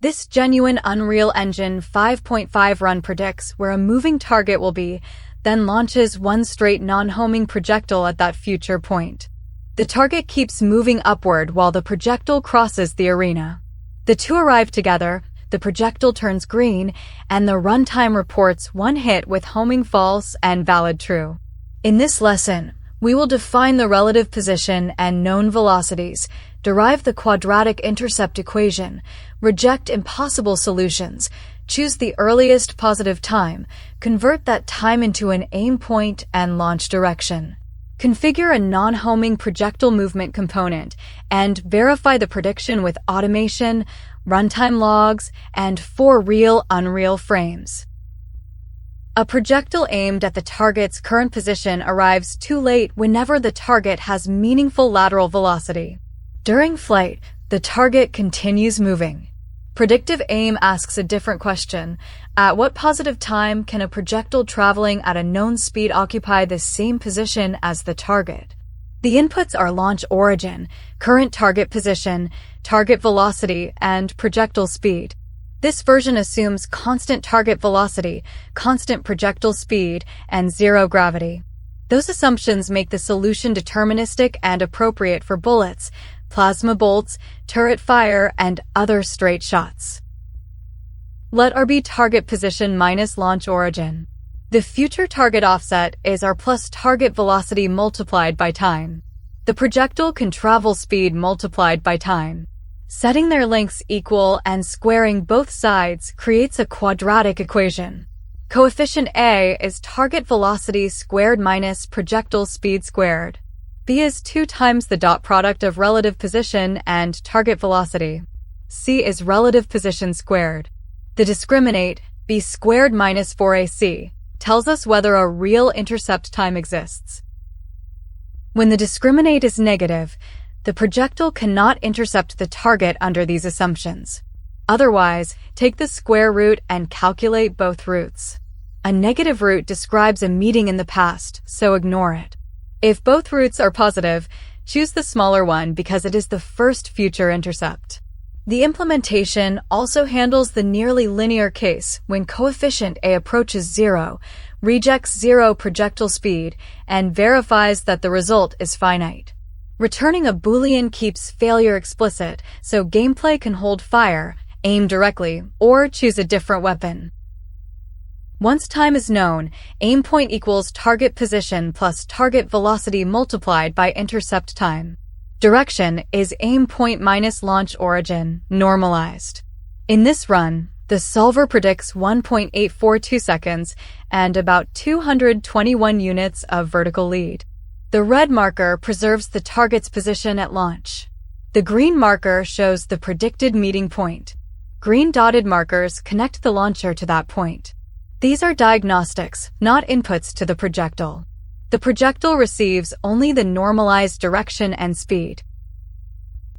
This genuine Unreal Engine 5.5 run predicts where a moving target will be, then launches one straight non-homing projectile at that future point. The target keeps moving upward while the projectile crosses the arena. The two arrive together, the projectile turns green, and the runtime reports one hit with homing false and valid true. In this lesson, we will define the relative position and known velocities, derive the quadratic intercept equation, reject impossible solutions, choose the earliest positive time, convert that time into an aim point and launch direction. Configure a non-homing projectile movement component, and verify the prediction with automation, runtime logs, and 4 real Unreal frames. A projectile aimed at the target's current position arrives too late whenever the target has meaningful lateral velocity. During flight, the target continues moving. Predictive aim asks a different question. At what positive time can a projectile traveling at a known speed occupy the same position as the target? The inputs are launch origin, current target position, target velocity, and projectile speed. This version assumes constant target velocity, constant projectile speed, and zero gravity. Those assumptions make the solution deterministic and appropriate for bullets, plasma bolts, turret fire, and other straight shots. Let R be target position minus launch origin. The future target offset is R plus target velocity multiplied by time. The projectile can travel speed multiplied by time. Setting their lengths equal and squaring both sides creates a quadratic equation. Coefficient A is target velocity squared minus projectile speed squared. B is 2 times the dot product of relative position and target velocity. C is relative position squared. The discriminant, B squared minus 4AC, tells us whether a real intercept time exists. When the discriminant is negative, the projectile cannot intercept the target under these assumptions. Otherwise, take the square root and calculate both roots. A negative root describes a meeting in the past, so ignore it. If both roots are positive, choose the smaller one because it is the first future intercept. The implementation also handles the nearly linear case when coefficient A approaches 0, rejects 0 projectile speed, and verifies that the result is finite. Returning a Boolean keeps failure explicit, so gameplay can hold fire, aim directly, or choose a different weapon. Once time is known, aim point equals target position plus target velocity multiplied by intercept time. Direction is aim point minus launch origin, normalized. In this run, the solver predicts 1.842 seconds and about 221 units of vertical lead. The red marker preserves the target's position at launch. The green marker shows the predicted meeting point. Green dotted markers connect the launcher to that point. These are diagnostics, not inputs to the projectile. The projectile receives only the normalized direction and speed.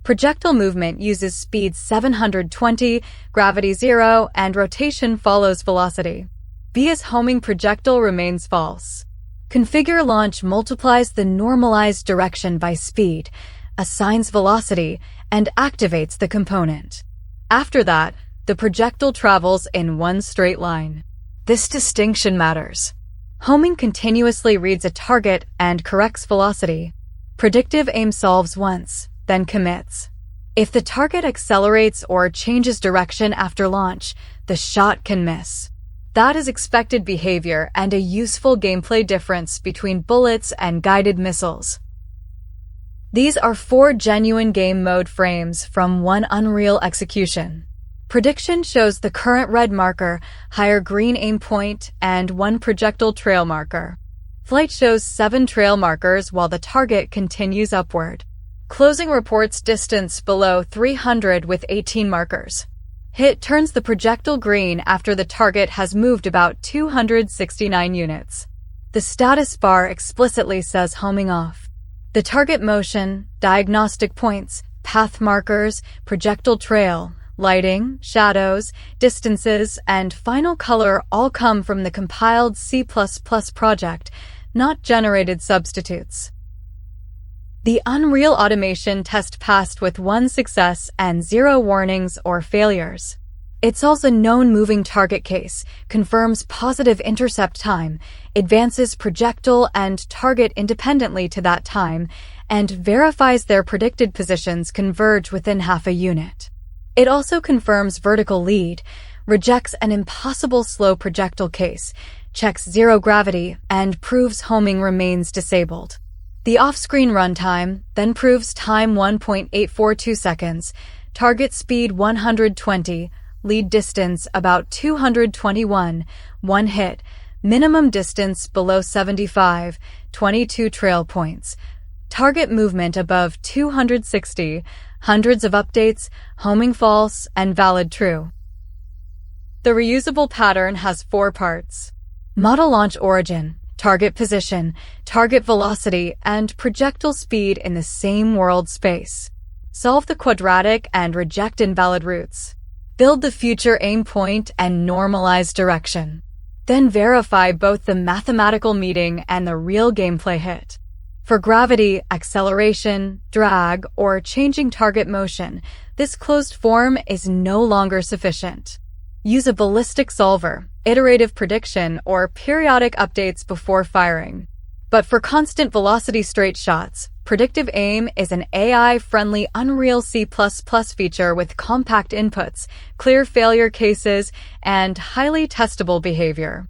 Projectile movement uses speed 720, gravity 0, and rotation follows velocity. bIsHomingProjectile remains false. Configure launch multiplies the normalized direction by speed, assigns velocity, and activates the component. After that, the projectile travels in one straight line. This distinction matters. Homing continuously reads a target and corrects velocity. Predictive aim solves once, then commits. If the target accelerates or changes direction after launch, the shot can miss. That is expected behavior and a useful gameplay difference between bullets and guided missiles. These are 4 genuine game mode frames from one Unreal execution. Prediction shows the current red marker, higher green aim point, and 1 projectile trail marker. Flight shows 7 trail markers while the target continues upward. Closing reports distance below 300 with 18 markers. Hit turns the projectile green after the target has moved about 269 units. The status bar explicitly says homing off. The target motion, diagnostic points, path markers, projectile trail, lighting, shadows, distances, and final color all come from the compiled C++ project, not generated substitutes. The Unreal automation test passed with 1 success and 0 warnings or failures. It's also known moving target case, confirms positive intercept time, advances projectile and target independently to that time, and verifies their predicted positions converge within half a unit. It also confirms vertical lead, rejects an impossible slow projectile case, checks zero gravity, and proves homing remains disabled. The off-screen runtime then proves time 1.842 seconds, target speed 120, lead distance about 221, one hit, minimum distance below 75, 22 trail points, target movement above 260, hundreds of updates, homing false, and valid true. The reusable pattern has 4 parts: model launch origin, target position, target velocity, and projectile speed in the same world space. Solve the quadratic and reject invalid routes. Build the future aim point and normalize direction. Then verify both the mathematical meeting and the real gameplay hit. For gravity, acceleration, drag, or changing target motion, this closed form is no longer sufficient. Use a ballistic solver, iterative prediction, or periodic updates before firing. But for constant velocity straight shots, Predictive Aim is an AI-friendly Unreal C++ feature with compact inputs, clear failure cases, and highly testable behavior.